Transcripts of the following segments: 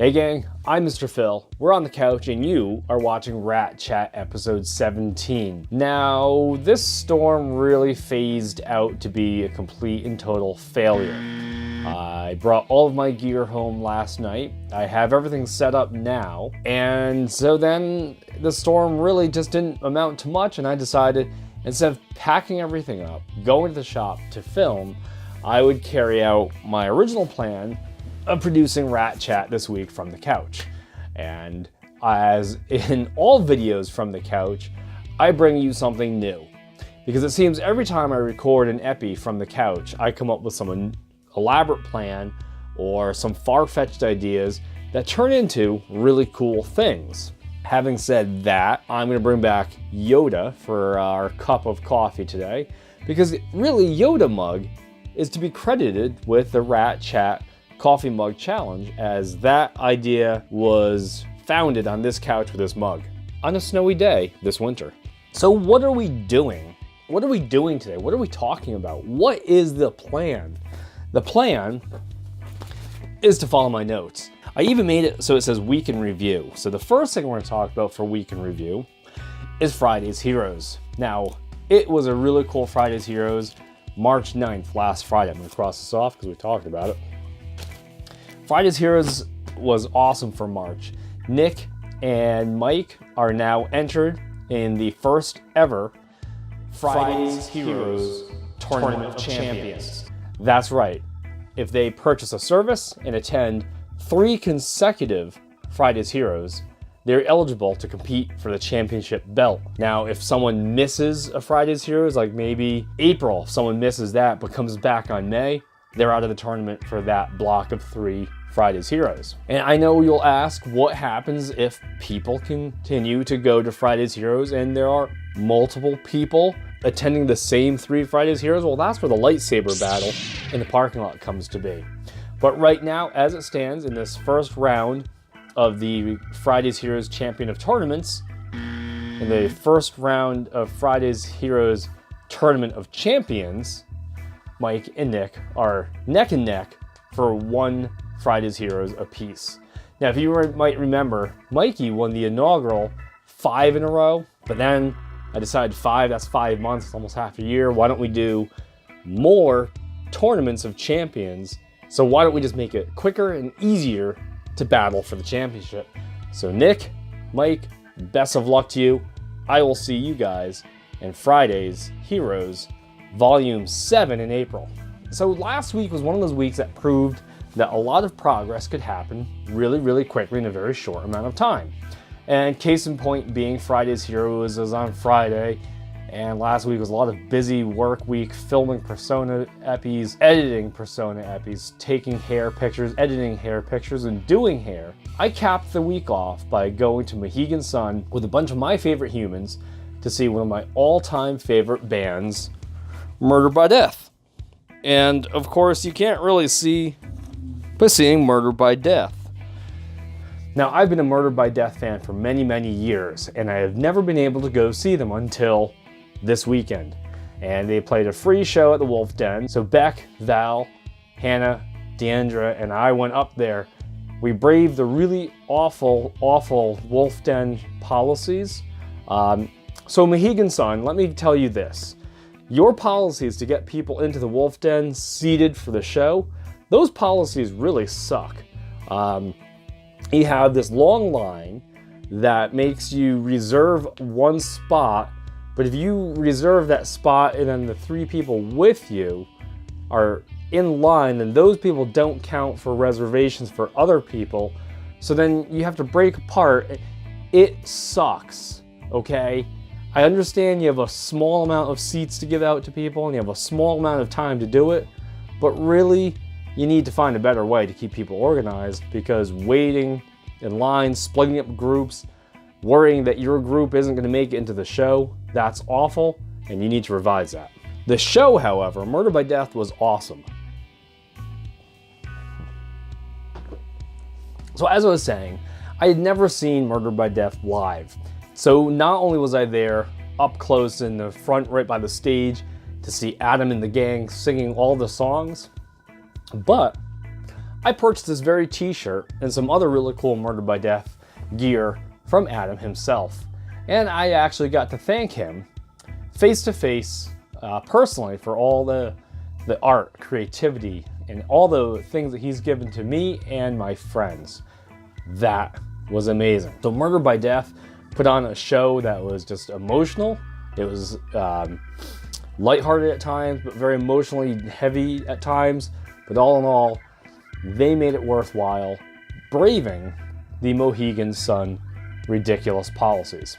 Hey gang, I'm Mr. Phil. We're on the couch and you are watching Rat Chat episode 17. Now, this storm really phased out to be a complete and total failure. I brought all of my gear home last night. I have everything set up now. And so then the storm really just didn't amount to much, and I decided instead of packing everything up, going to the shop to film, I would carry out my original plan of producing Rat Chat this week from the couch. And as in all videos from the couch, I bring you something new. Because it seems every time I record an epi from the couch, I come up with some elaborate plan or some far-fetched ideas that turn into really cool things. Having said that, I'm gonna bring back Yoda for our cup of coffee today, because really Yoda mug is to be credited with the Rat Chat coffee mug challenge, as that idea was founded on this couch with this mug on a snowy day this winter. So what are we doing? What are we doing today? What are we talking about? What is the plan? The plan is to follow my notes. I even made it so it says week in review. So the first thing we're going to talk about for week in review is Friday's Heroes. Now, it was a really cool Friday's Heroes, March 9th, last Friday. I'm going to cross this off because we talked about it. Friday's Heroes was awesome for March. Nick and Mike are now entered in the first ever Friday's Heroes Tournament of Champions. That's right. If they purchase a service and attend 3 consecutive Friday's Heroes, they're eligible to compete for the championship belt. Now, if someone misses a Friday's Heroes, like maybe April, if someone misses that but comes back on May, they're out of the tournament for that block of 3 Friday's Heroes. And I know you'll ask what happens if people continue to go to Friday's Heroes and there are multiple people attending the same 3 Friday's Heroes. Well, that's where the lightsaber battle in the parking lot comes to be. But right now, as it stands in this first round of the Friday's Heroes Champion of Tournaments, in the first round of Friday's Heroes Tournament of Champions, Mike and Nick are neck and neck for 1 Friday's Heroes apiece. Now, if you might remember, Mikey won the inaugural 5 in a row, but then I decided 5, that's 5 months, it's almost half a year. Why don't we do more tournaments of champions? So why don't we just make it quicker and easier to battle for the championship? So Nick, Mike, best of luck to you. I will see you guys in Friday's Heroes Volume 7 in April. So last week was one of those weeks that proved that a lot of progress could happen really, really quickly in a very short amount of time. And case in point being Friday's Heroes was on Friday, and last week was a lot of busy work week, filming Persona Epis, editing Persona Epis, taking hair pictures, editing hair pictures, and doing hair. I capped the week off by going to Mohegan Sun with a bunch of my favorite humans to see one of my all-time favorite bands, Murder by Death. And of course, you can't really see by seeing Murder by Death. Now, I've been a Murder by Death fan for many, many years, and I have never been able to go see them until this weekend. And they played a free show at the Wolf Den. So Beck, Val, Hannah, Deandra, and I went up there. We braved the really awful Wolf Den policies. So Mohegan Sun, let me tell you this. Your policies to get people into the Wolf Den seated for the show, those policies really suck. You have this long line that makes you reserve 1 spot, but if you reserve that spot and then the 3 people with you are in line, then those people don't count for reservations for other people. So then you have to break apart. It sucks, okay? I understand you have a small amount of seats to give out to people and you have a small amount of time to do it, but really you need to find a better way to keep people organized, because waiting in line, splitting up groups, worrying that your group isn't going to make it into the show, that's awful, and you need to revise that. The show, however, Murder by Death, was awesome. So as I was saying, I had never seen Murder by Death live. So not only was I there up close in the front right by the stage to see Adam and the gang singing all the songs, but I purchased this very t-shirt and some other really cool Murder by Death gear from Adam himself. And I actually got to thank him face to face, personally, for all the art, creativity, and all the things that he's given to me and my friends. That was amazing. So Murder by Death put on a show that was just emotional. It was lighthearted at times, but very emotionally heavy at times. But all in all, they made it worthwhile, braving the Mohegan Sun ridiculous policies.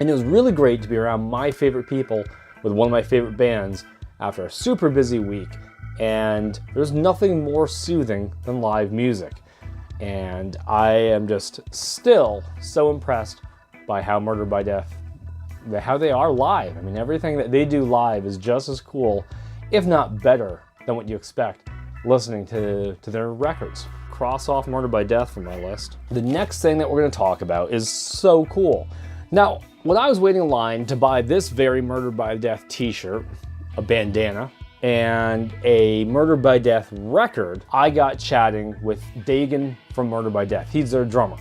And it was really great to be around my favorite people with one of my favorite bands after a super busy week. And there's nothing more soothing than live music. And I am just still so impressed by how Murder by Death, how they are live. I mean, everything that they do live is just as cool, if not better, than what you expect listening to their records. Cross off Murder by Death from my list. The next thing that we're going to talk about is so cool. Now, when I was waiting in line to buy this very Murder by Death t-shirt, a bandana, and a Murder by Death record, I got chatting with Dagan from Murder by Death. He's their drummer.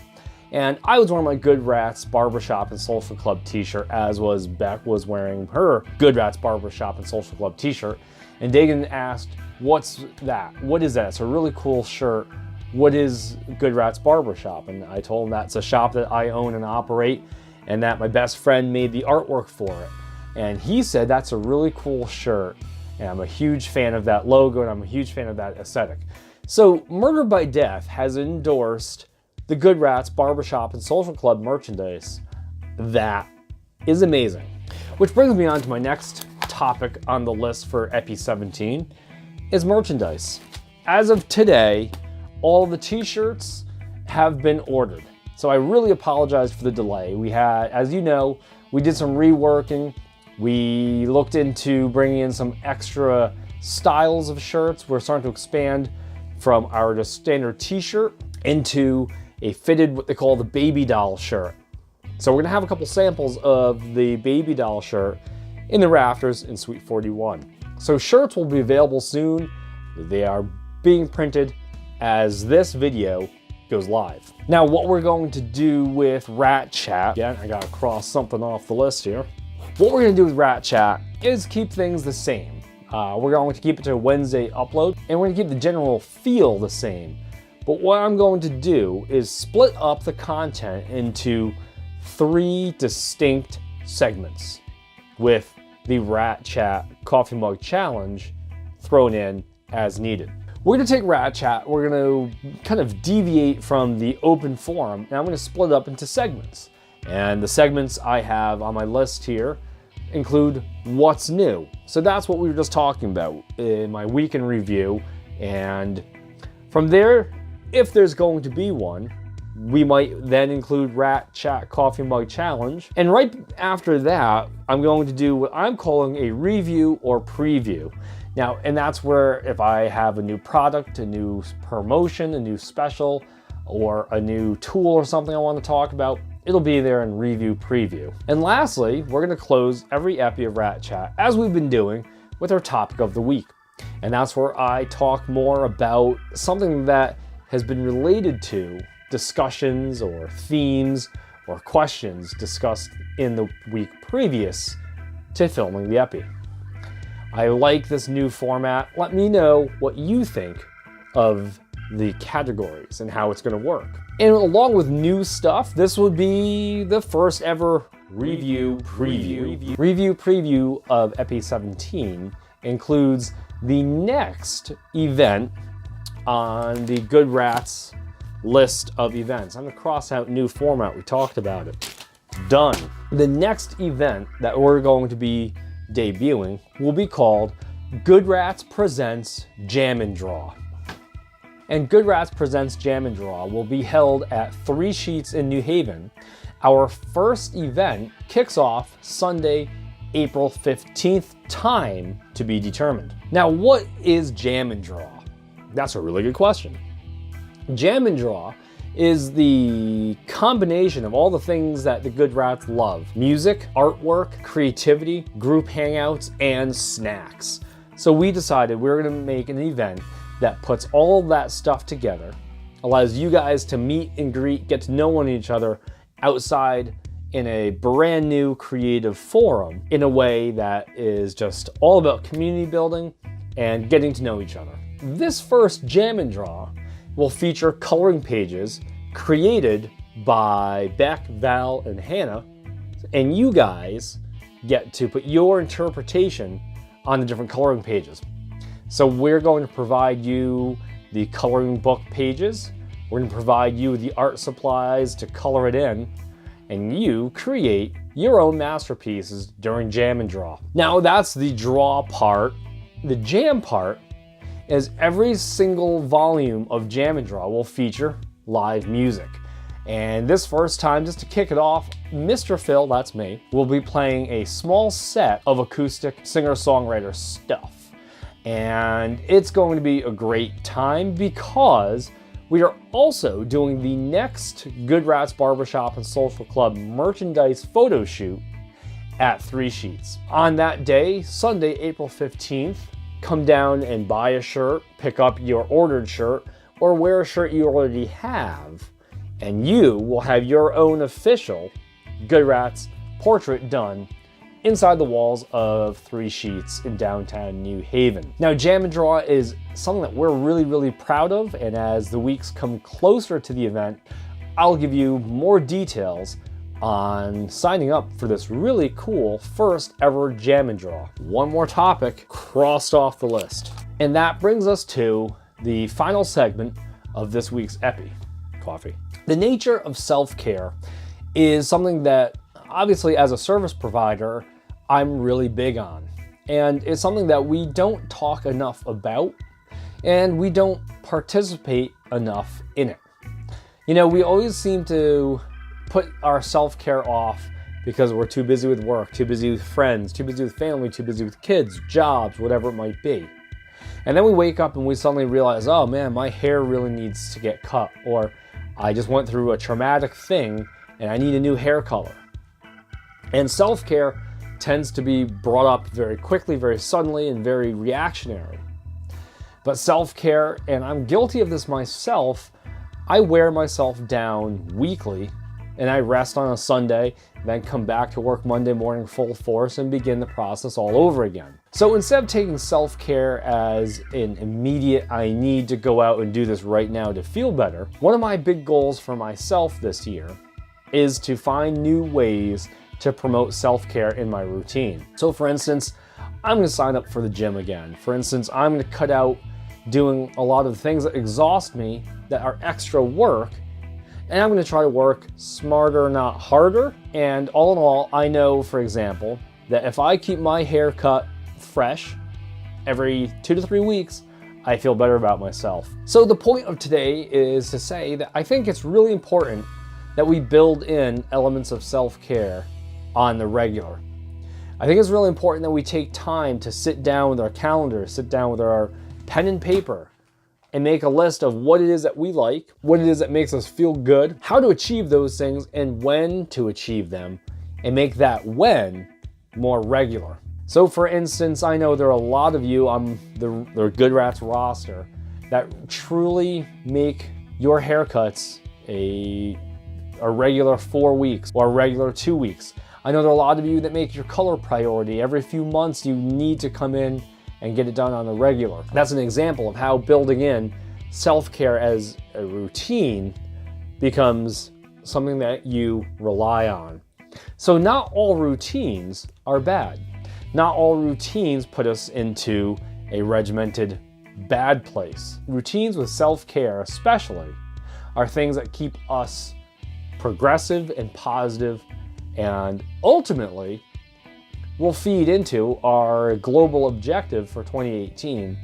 And I was wearing my Good Rats Barbershop and Social Club t-shirt, as was Beck was wearing her Good Rats Barbershop and Social Club t-shirt. And Dagan asked, "What's that? What is that? It's a really cool shirt. What is Good Rats Barbershop?" And I told him that's a shop that I own and operate, and that my best friend made the artwork for it. And he said that's a really cool shirt, and I'm a huge fan of that logo, and I'm a huge fan of that aesthetic. So Murder by Death has endorsed the Good Rats Barbershop and Social Club merchandise. That is amazing. Which brings me on to my next topic on the list for ep17 is merchandise. As of today, all the t-shirts have been ordered. So I really apologize for the delay. We had, as you know, we did some reworking. We looked into bringing in some extra styles of shirts. We're starting to expand from our just standard t-shirt into a fitted, what they call the baby doll shirt. So we're gonna have a couple samples of the baby doll shirt in the rafters in Suite 41. So shirts will be available soon. They are being printed as this video goes live. Now, what we're going to do with Rat Chat, again, I gotta cross something off the list here. What we're gonna do with Rat Chat is keep things the same. We're going to keep it to a Wednesday upload, and we're gonna keep the general feel the same. But what I'm going to do is split up the content into 3 distinct segments with the Rat Chat Coffee Mug Challenge thrown in as needed. We're gonna take Rat Chat, we're gonna kind of deviate from the open forum, and I'm gonna split it up into segments. And the segments I have on my list here include what's new. So that's what we were just talking about in my week in review. And from there, if there's going to be one, we might then include Rat Chat Coffee Mug Challenge. And right after that, I'm going to do what I'm calling a review or preview. Now, and that's where if I have a new product, a new promotion, a new special, or a new tool or something I want to talk about, it'll be there in review preview. And lastly, we're gonna close every epi of Rat Chat, as we've been doing, with our topic of the week. And that's where I talk more about something that has been related to discussions or themes or questions discussed in the week previous to filming the epi. I like this new format. Let me know what you think of the categories and how it's going to work. And along with new stuff, this would be the first ever review preview. Review preview of ep17 includes the next event on the Good Rats list of events. I'm gonna cross out new format, we talked about it. Done. The next event that we're going to be debuting will be called Good Rats Presents Jam and Draw. And Good Rats Presents Jam and Draw will be held at 3 Sheets in New Haven. Our first event kicks off Sunday, April 15th, time to be determined. Now, what is Jam and Draw? That's a really good question. Jam and Draw is the combination of all the things that the Good Rats love: music, artwork, creativity, group hangouts, and snacks. So we decided we were gonna make an event that puts all of that stuff together, allows you guys to meet and greet, get to know each other outside in a brand new creative forum in a way that is just all about community building and getting to know each other. This first Jam and Draw will feature coloring pages created by Beck, Val, and Hannah, and you guys get to put your interpretation on the different coloring pages. So we're going to provide you the coloring book pages, we're going to provide you the art supplies to color it in, and you create your own masterpieces during Jam and Draw. Now that's the draw part. The jam part is every single volume of Jam and Draw will feature live music. And this first time, just to kick it off, Mr. Phil, that's me, will be playing a small set of acoustic singer-songwriter stuff. And it's going to be a great time because we are also doing the next Good Rats Barbershop and Social Club merchandise photo shoot at 3 Sheets. On that day, Sunday, April 15th, come down and buy a shirt, pick up your ordered shirt, or wear a shirt you already have, and you will have your own official Good Rats portrait done inside the walls of 3 Sheets in downtown New Haven. Now, Jam and Draw is something that we're really proud of, and as the weeks come closer to the event, I'll give you more details on signing up for this really cool first ever Jam and Draw. One more topic crossed off the list. And that brings us to the final segment of this week's Epi Coffee. The nature of self-care is something that obviously as a service provider, I'm really big on. And it's something that we don't talk enough about and we don't participate enough in it. You know, we always seem to put our self-care off because we're too busy with work, too busy with friends, too busy with family, too busy with kids, jobs, whatever it might be. And then we wake up and we suddenly realize, oh man, my hair really needs to get cut, or I just went through a traumatic thing and I need a new hair color. And self-care tends to be brought up very quickly, very suddenly, and very reactionary. But self-care, and I'm guilty of this myself, I wear myself down weekly and I rest on a Sunday, then come back to work Monday morning full force and begin the process all over again. So instead of taking self-care as an immediate, I need to go out and do this right now to feel better, one of my big goals for myself this year is to find new ways to promote self-care in my routine. So for instance, I'm gonna sign up for the gym again. For instance, I'm gonna cut out doing a lot of things that exhaust me that are extra work, and I'm gonna try to work smarter, not harder. And all in all, I know, for example, that if I keep my hair cut fresh every 2 to 3 weeks, I feel better about myself. So the point of today is to say that I think it's really important that we build in elements of self-care on the regular. I think it's really important that we take time to sit down with our calendar, sit down with our pen and paper, and make a list of what it is that we like, what it is that makes us feel good, how to achieve those things, and when to achieve them, and make that when more regular. So for instance, I know there are a lot of you on the Good Rats roster that truly make your haircuts a regular 4 weeks or a regular 2 weeks. I know there are a lot of you that make your color priority. Every few months you need to come in and get it done on the regular. That's an example of how building in self-care as a routine becomes something that you rely on. So not all routines are bad. Not all routines put us into a regimented bad place. Routines with self-care especially are things that keep us progressive and positive, and ultimately will feed into our global objective for 2018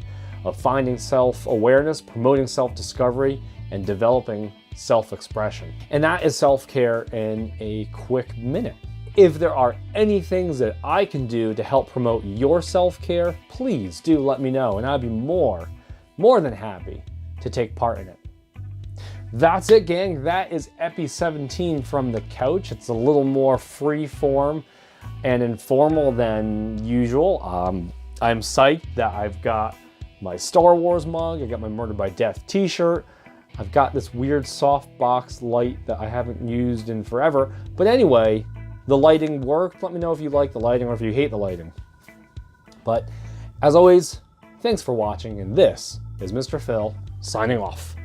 of finding self-awareness, promoting self-discovery, and developing self-expression. And that is self-care in a quick minute. If there are any things that I can do to help promote your self-care, please do let me know, and I'd be more than happy to take part in it. That's it, gang. That is ep17 from the couch. It's a little more free form and informal than usual. I'm psyched that I've got my Star Wars mug, I got my Murder by Death t-shirt, I've got this weird softbox light that I haven't used in forever. But anyway, the lighting worked. Let me know if you like the lighting or if you hate the lighting. But as always, thanks for watching, and this is Mr. Phil signing off.